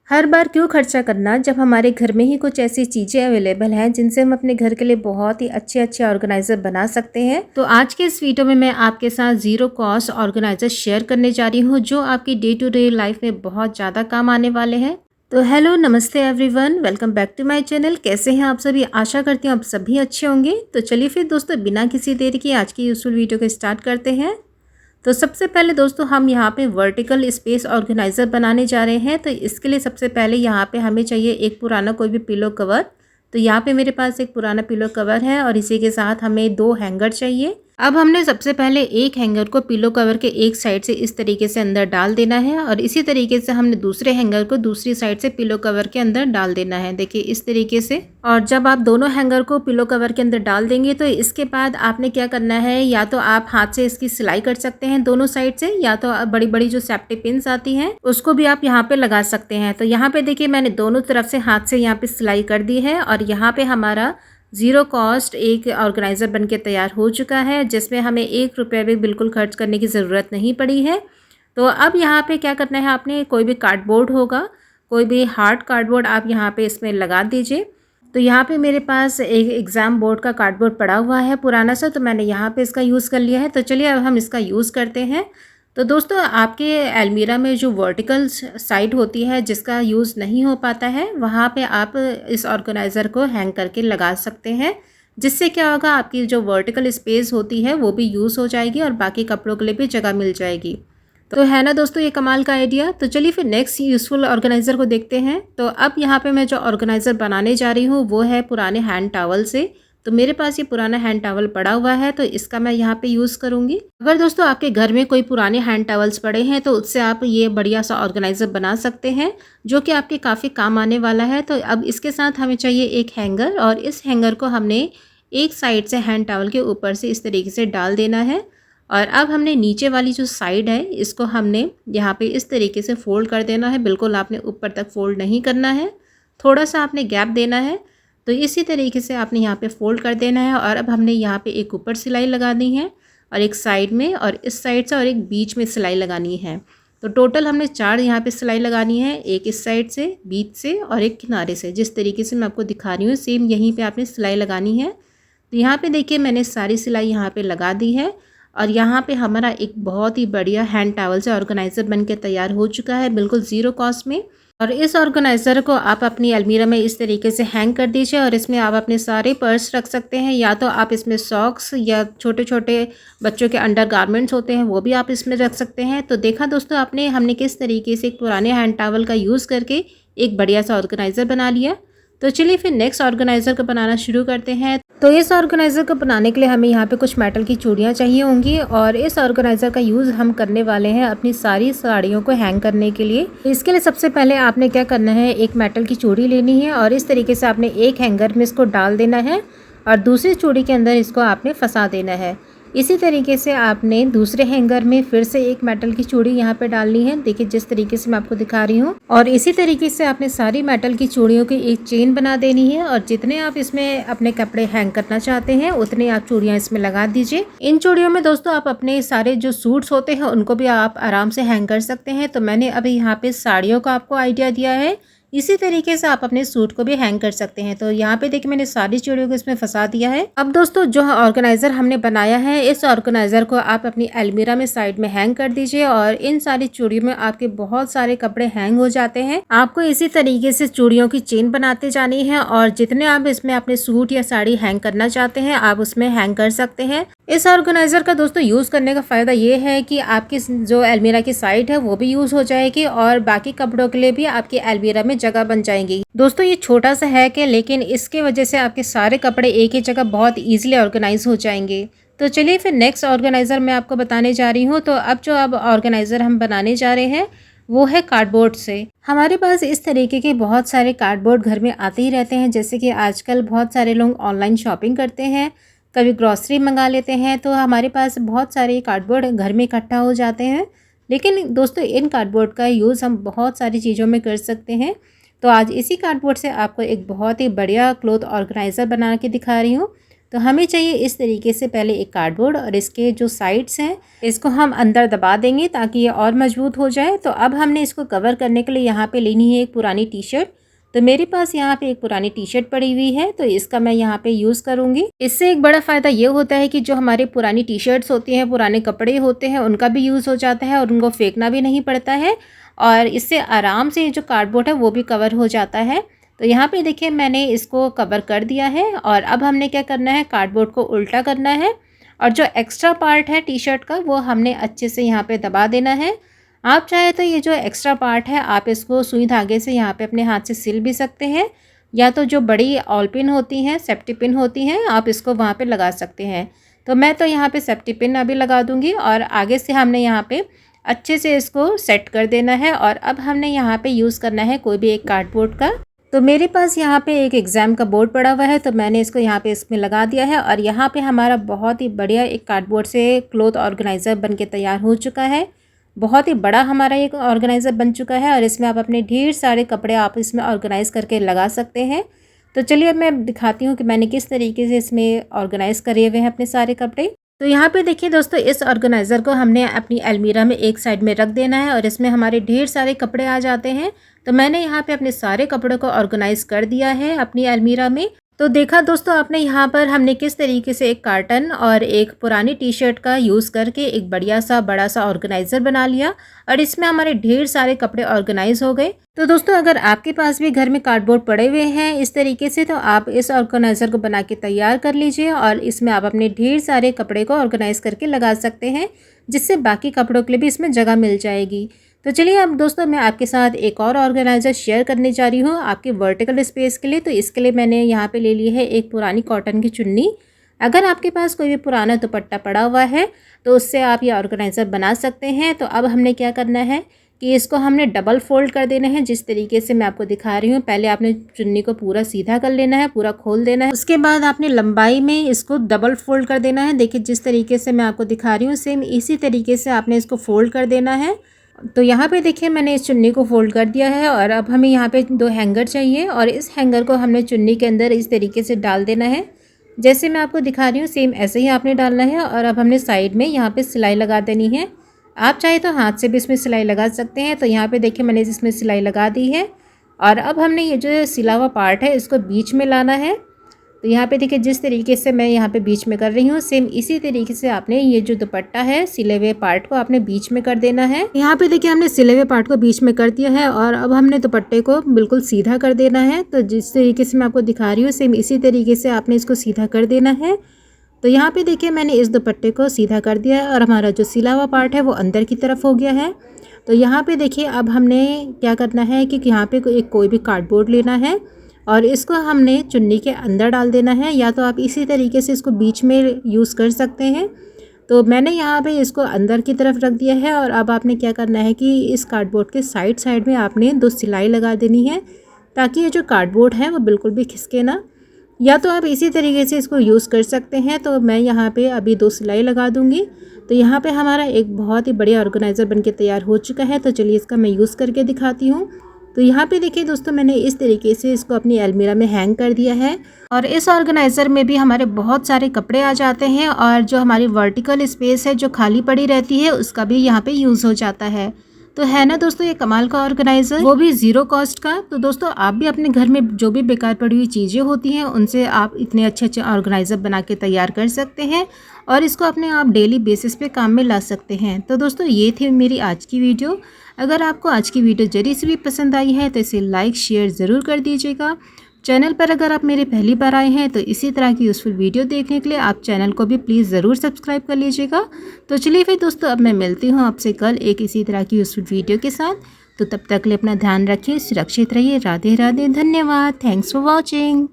हर बार क्यों खर्चा करना जब हमारे घर में ही कुछ ऐसी चीज़ें अवेलेबल हैं जिनसे हम अपने घर के लिए बहुत ही अच्छे अच्छे ऑर्गेनाइज़र बना सकते हैं। तो आज के इस वीडियो में मैं आपके साथ ज़ीरो कॉस्ट ऑर्गेनाइज़र शेयर करने जा रही हूँ जो आपकी डे टू डे लाइफ में बहुत ज़्यादा काम आने वाले हैं। तो हेलो, नमस्ते everyone, welcome back to my channel. कैसे हैं आप सभी? आशा करती हूँ आप सभी अच्छे होंगे। तो चलिए फिर दोस्तों, बिना किसी देरी के आज की यूजफुल वीडियो को स्टार्ट करते हैं। तो सबसे पहले दोस्तों, हम यहाँ पे वर्टिकल स्पेस ऑर्गेनाइज़र बनाने जा रहे हैं। तो इसके लिए सबसे पहले यहाँ पे हमें चाहिए एक पुराना कोई भी पिलो कवर। तो यहाँ पे मेरे पास एक पुराना पिलो कवर है और इसी के साथ हमें 2 हैंगर चाहिए। अब हमने सबसे पहले एक हैंगर को पिलो कवर के एक साइड से इस तरीके से अंदर डाल देना है और इसी तरीके से हमने दूसरे हैंगर को दूसरी साइड से पिलो कवर के अंदर डाल देना है। देखिए इस तरीके से। और जब आप दोनों हैंगर को पिलो कवर के अंदर डाल देंगे तो इसके बाद आपने क्या करना है, या तो आप हाथ से इसकी सिलाई कर सकते हैं दोनों साइड से, या तो बड़ी बड़ी जो सेफ्टी पिन्स आती हैं उसको भी आप यहाँ पे लगा सकते हैं। तो यहाँ पे देखिए मैंने दोनों तरफ से हाथ से यहाँ पे सिलाई कर दी है और यहाँ पे हमारा ज़ीरो कॉस्ट एक ऑर्गेनाइज़र बनके तैयार हो चुका है जिसमें हमें 1 रुपये भी बिल्कुल खर्च करने की ज़रूरत नहीं पड़ी है। तो अब यहाँ पे क्या करना है, आपने कोई भी कार्डबोर्ड होगा, कोई भी हार्ड कार्डबोर्ड आप यहाँ पे इसमें लगा दीजिए। तो यहाँ पे मेरे पास एक एग्ज़ाम बोर्ड का कार्डबोर्ड पड़ा हुआ है पुराना सा, तो मैंने यहाँ पे इसका यूज़ कर लिया है। तो चलिए अब हम इसका यूज़ करते हैं। तो दोस्तों, आपके अलमीरा में जो वर्टिकल साइड होती है जिसका यूज़ नहीं हो पाता है, वहाँ पे आप इस ऑर्गेनाइज़र को हैंग करके लगा सकते हैं। जिससे क्या होगा, आपकी जो वर्टिकल स्पेस होती है वो भी यूज़ हो जाएगी और बाकी कपड़ों के लिए भी जगह मिल जाएगी। तो है ना दोस्तों ये कमाल का आइडिया। तो चलिए फिर नेक्स्ट यूज़फुल ऑर्गेनाइज़र को देखते हैं। तो अब यहाँ पे मैं जो ऑर्गेनाइज़र बनाने जा रही हूँ वो है पुराने हैंड टॉवल से। तो मेरे पास ये पुराना हैंड टॉवल पड़ा हुआ है तो इसका मैं यहाँ पे यूज़ करूँगी। अगर दोस्तों आपके घर में कोई पुराने हैंड टॉवल्स पड़े हैं तो उससे आप ये बढ़िया सा ऑर्गेनाइज़र बना सकते हैं जो कि आपके काफ़ी काम आने वाला है। तो अब इसके साथ हमें चाहिए एक हैंगर और इस हैंगर को हमने एक साइड से हैंड टॉवल के ऊपर से इस तरीके से डाल देना है। और अब हमने नीचे वाली जो साइड है इसको हमने यहाँ पे इस तरीके से फ़ोल्ड कर देना है। बिल्कुल आपने ऊपर तक फ़ोल्ड नहीं करना है, थोड़ा सा आपने गैप देना है। तो इसी तरीके से आपने यहाँ पे फ़ोल्ड कर देना है। और अब हमने यहाँ पे एक ऊपर सिलाई लगा दी है और एक साइड में और इस साइड से और एक बीच में सिलाई लगानी है। तो टोटल हमने 4 यहाँ पे सिलाई लगानी है, एक इस साइड से, बीच से और एक किनारे से। जिस तरीके से मैं आपको दिखा रही हूँ सेम यहीं पे आपने सिलाई लगानी है। तो यहाँ पे देखिए मैंने सारी सिलाई यहाँ पे लगा दी है और यहाँ पे हमारा एक बहुत ही बढ़िया हैंड टॉवल से ऑर्गेनाइज़र बन के तैयार हो चुका है बिल्कुल ज़ीरो कॉस्ट में। और इस ऑर्गेनाइज़र को आप अपनी अलमीरा में इस तरीके से हैंग कर दीजिए और इसमें आप अपने सारे पर्स रख सकते हैं, या तो आप इसमें सॉक्स या छोटे छोटे बच्चों के अंडर गारमेंट्स होते हैं वो भी आप इसमें रख सकते हैं। तो देखा दोस्तों आपने, हमने किस तरीके से एक पुराने हैंड टॉवल का यूज़ करके एक बढ़िया सा ऑर्गेनाइज़र बना लिया। तो चलिए फिर नेक्स्ट ऑर्गेनाइज़र को बनाना शुरू करते हैं। तो इस ऑर्गेनाइज़र को बनाने के लिए हमें यहाँ पे कुछ मेटल की चूड़ियाँ चाहिए होंगी और इस ऑर्गेनाइज़र का यूज़ हम करने वाले हैं अपनी सारी साड़ियों को हैंग करने के लिए। तो इसके लिए सबसे पहले आपने क्या करना है, एक मेटल की चूड़ी लेनी है और इस तरीके से आपने एक हैंगर में इसको डाल देना है और दूसरी चूड़ी के अंदर इसको आपने फंसा देना है। इसी तरीके से आपने दूसरे हैंगर में फिर से एक मेटल की चूड़ी यहाँ पे डालनी है। देखिए जिस तरीके से मैं आपको दिखा रही हूँ। और इसी तरीके से आपने सारी मेटल की चूड़ियों की एक चेन बना देनी है और जितने आप इसमें अपने कपड़े हैंग करना चाहते हैं उतने आप चूड़ियाँ इसमें लगा दीजिए। इन चूड़ियों में दोस्तों आप अपने सारे जो सूट्स होते हैं उनको भी आप आराम से हैंग कर सकते हैं। तो मैंने अभी यहाँ पे साड़ियों का आपको आइडिया दिया है, इसी तरीके से आप अपने सूट को भी हैंग कर सकते हैं। तो यहाँ पे देखिए मैंने सारी चूड़ियों को इसमें फंसा दिया है। अब दोस्तों जो ऑर्गेनाइज़र हमने बनाया है इस ऑर्गेनाइज़र को आप अपनी अलमीरा में साइड में हैंग कर दीजिए और इन सारी चूड़ियों में आपके बहुत सारे कपड़े हैंग हो जाते हैं। आपको इसी तरीके से चूड़ियों की चेन बनाते जानी है और जितने आप इसमें अपने सूट या साड़ी हैंग करना चाहते हैं आप उसमें हैंग कर सकते हैं। इस ऑर्गेनाइज़र का दोस्तों यूज़ करने का फ़ायदा ये है कि आपकी जो अलमीरा की साइड है वो भी यूज़ हो जाएगी और बाकी कपड़ों के लिए भी आपकी अलमीरा में जगह बन जाएंगी। दोस्तों ये छोटा सा है कि लेकिन इसके वजह से आपके सारे कपड़े एक ही जगह बहुत ईजिली ऑर्गेनाइज हो जाएंगे। तो चलिए फिर नेक्स्ट ऑर्गेनाइज़र मैं आपको बताने जा रही हूँ। तो अब ऑर्गेनाइज़र हम बनाने जा रहे हैं वो है कार्डबोर्ड से। हमारे पास इस तरीके के बहुत सारे कार्डबोर्ड घर में आते ही रहते हैं, जैसे कि आजकल बहुत सारे लोग ऑनलाइन शॉपिंग करते हैं, कभी ग्रॉसरी मंगा लेते हैं। तो हमारे पास बहुत सारे कार्डबोर्ड घर में इकट्ठा हो जाते हैं। लेकिन दोस्तों इन कार्डबोर्ड का यूज़ हम बहुत सारी चीज़ों में कर सकते हैं। तो आज इसी कार्डबोर्ड से आपको एक बहुत ही बढ़िया क्लॉथ ऑर्गेनाइज़र बना के दिखा रही हूँ तो हमें चाहिए इस तरीके से पहले एक कार्डबोर्ड और इसके जो साइड्स हैं इसको हम अंदर दबा देंगे ताकि ये और मजबूत हो जाए। तो अब हमने इसको कवर करने के लिए यहाँ पे लेनी है एक पुरानी टी शर्ट। तो मेरे पास यहाँ पे एक पुरानी टी शर्ट पड़ी हुई है, तो इसका मैं यहाँ पे यूज़ करूँगी। इससे एक बड़ा फ़ायदा ये होता है कि जो हमारे पुरानी टी शर्ट्स होती हैं, पुराने कपड़े होते हैं, उनका भी यूज़ हो जाता है और उनको फेंकना भी नहीं पड़ता है और इससे आराम से जो कार्डबोर्ड है वो भी कवर हो जाता है। तो यहाँ पे देखिए मैंने इसको कवर कर दिया है और अब हमने क्या करना है, कार्डबोर्ड को उल्टा करना है और जो एक्स्ट्रा पार्ट है टी शर्ट का वो हमने अच्छे से यहाँ पे दबा देना है। आप चाहे तो ये जो एक्स्ट्रा पार्ट है आप इसको सुई धागे से यहाँ पे अपने हाथ से सिल भी सकते हैं, या तो जो बड़ी ऑल पिन होती हैं, सेफ्टी पिन होती हैं, आप इसको वहाँ पे लगा सकते हैं। तो मैं तो यहाँ पे सेफ्टी पिन अभी लगा दूँगी और आगे से हमने यहाँ पे अच्छे से इसको सेट कर देना है। और अब हमने यहाँ पे यूज़ करना है कोई भी एक कार्डबोर्ड का। तो मेरे पास यहाँ पे एक एग्ज़ाम का बोर्ड पड़ा हुआ है, तो मैंने इसको यहाँ पे इसमें लगा दिया है और यहाँ पे हमारा बहुत ही बढ़िया एक कार्डबोर्ड से क्लॉथ ऑर्गेनाइज़र बन के तैयार हो चुका है। बहुत ही बड़ा हमारा एक ऑर्गेनाइज़र बन चुका है और इसमें आप अपने ढेर सारे कपड़े आप इसमें ऑर्गेनाइज़ करके लगा सकते हैं। तो चलिए अब मैं दिखाती हूँ कि मैंने किस तरीके से इसमें ऑर्गेनाइज़ करे हुए हैं अपने सारे कपड़े। तो यहाँ पे देखिए दोस्तों, इस ऑर्गेनाइज़र को हमने अपनी अलमीरा में एक साइड में रख देना है और इसमें हमारे ढेर सारे कपड़े आ जाते हैं। तो मैंने यहाँ पे अपने सारे कपड़ों को ऑर्गेनाइज़ कर दिया है अपनी अलमीरा में। तो देखा दोस्तों आपने यहाँ पर हमने किस तरीके से एक कार्टन और एक पुरानी टी शर्ट का यूज़ करके एक बढ़िया सा बड़ा सा ऑर्गेनाइज़र बना लिया और इसमें हमारे ढेर सारे कपड़े ऑर्गेनाइज हो गए। तो दोस्तों अगर आपके पास भी घर में कार्डबोर्ड पड़े हुए हैं इस तरीके से, तो आप इस ऑर्गेनाइज़र को बना के तैयार कर लीजिए और इसमें आप अपने ढेर सारे कपड़े को ऑर्गेनाइज़ करके लगा सकते हैं, जिससे बाकी कपड़ों के लिए भी इसमें जगह मिल जाएगी। तो चलिए अब दोस्तों मैं आपके साथ एक और ऑर्गेनाइज़र शेयर करने जा रही हूँ आपके वर्टिकल स्पेस के लिए। तो इसके लिए मैंने यहाँ पे ले ली है एक पुरानी कॉटन की चुन्नी। अगर आपके पास कोई भी पुराना दुपट्टा पड़ा हुआ है तो उससे आप ये ऑर्गेनाइज़र बना सकते हैं। तो अब हमने क्या करना है कि इसको हमने डबल फोल्ड कर देना है, जिस तरीके से मैं आपको दिखा रही हूँ। पहले आपने चुन्नी को पूरा सीधा कर लेना है, पूरा खोल देना है, उसके बाद आपने लंबाई में इसको डबल फोल्ड कर देना है। देखिए जिस तरीके से मैं आपको दिखा रही हूँ सेम इसी तरीके से आपने इसको फोल्ड कर देना है। तो यहाँ पे देखिए मैंने इस चुन्नी को फोल्ड कर दिया है और अब हमें यहाँ पे 2 हैंगर चाहिए और इस हैंगर को हमने चुन्नी के अंदर इस तरीके से डाल देना है। जैसे मैं आपको दिखा रही हूँ सेम ऐसे ही आपने डालना है और अब हमने साइड में यहाँ पे सिलाई लगा देनी है। आप चाहे तो हाथ से भी इसमें सिलाई लगा सकते हैं। तो यहाँ पे देखिए मैंने इसमें सिलाई लगा दी है और अब हमने ये जो सिला हुआ पार्ट है इसको बीच में लाना है। तो यहाँ पे देखिए जिस तरीके से मैं यहाँ पे बीच में कर रही हूँ सेम इसी तरीके से आपने ये जो दुपट्टा है सिले हुए पार्ट को आपने बीच में कर देना है। यहाँ पे देखिए हमने सिले हुए पार्ट को बीच में कर दिया है और अब हमने दुपट्टे को बिल्कुल सीधा कर देना है। तो जिस तरीके से मैं आपको दिखा रही हूँ सेम इसी तरीके से आपने इसको सीधा कर देना है। तो यहाँ पे देखिए मैंने इस दुपट्टे को सीधा कर दिया है और हमारा जो सिला हुआ पार्ट है वो अंदर की तरफ हो गया है। तो यहाँ पे देखिए अब हमने क्या करना है कि यहाँ पे कोई भी कार्डबोर्ड लेना है और इसको हमने चुन्नी के अंदर डाल देना है, या तो आप इसी तरीके से इसको बीच में यूज़ कर सकते हैं। तो मैंने यहाँ पे इसको अंदर की तरफ रख दिया है और अब आपने क्या करना है कि इस कार्डबोर्ड के साइड में आपने 2 सिलाई लगा देनी है ताकि ये जो कार्डबोर्ड है वो बिल्कुल भी खिसके ना। या तो आप इसी तरीके से इसको यूज़ कर सकते हैं। तो मैं यहाँ पे अभी 2 सिलाई लगा दूँगी। तो यहाँ पे हमारा एक बहुत ही बढ़िया ऑर्गेनाइज़र बनके तैयार हो चुका है। तो चलिए इसका मैं यूज़ करके दिखाती हूँ। तो यहाँ पे देखिए दोस्तों मैंने इस तरीके से इसको अपनी अलमीरा में हैंग कर दिया है और इस ऑर्गेनाइज़र में भी हमारे बहुत सारे कपड़े आ जाते हैं और जो हमारी वर्टिकल स्पेस है जो खाली पड़ी रहती है उसका भी यहाँ पे यूज़ हो जाता है। तो है ना दोस्तों ये कमाल का ऑर्गेनाइज़र, वो भी 0 कॉस्ट का। तो दोस्तों आप भी अपने घर में जो भी बेकार पड़ी हुई चीज़ें होती हैं उनसे आप इतने अच्छे ऑर्गेनाइज़र बना के तैयार कर सकते हैं और इसको अपने आप डेली बेसिस पे काम में ला सकते हैं। तो दोस्तों ये थी मेरी आज की वीडियो। अगर आपको आज की वीडियो जरी से भी पसंद आई है तो इसे लाइक शेयर ज़रूर कर दीजिएगा। चैनल पर अगर आप मेरे पहली बार आए हैं तो इसी तरह की यूज़फुल वीडियो देखने के लिए आप चैनल को भी प्लीज़ ज़रूर सब्सक्राइब कर लीजिएगा। तो चलिए फिर दोस्तों अब मैं मिलती हूँ आपसे कल एक इसी तरह की यूज़फुल वीडियो के साथ। तो तब तक के लिए अपना ध्यान रखिए, सुरक्षित रहिए। राधे राधे, धन्यवाद, थैंक्स फॉर वॉचिंग।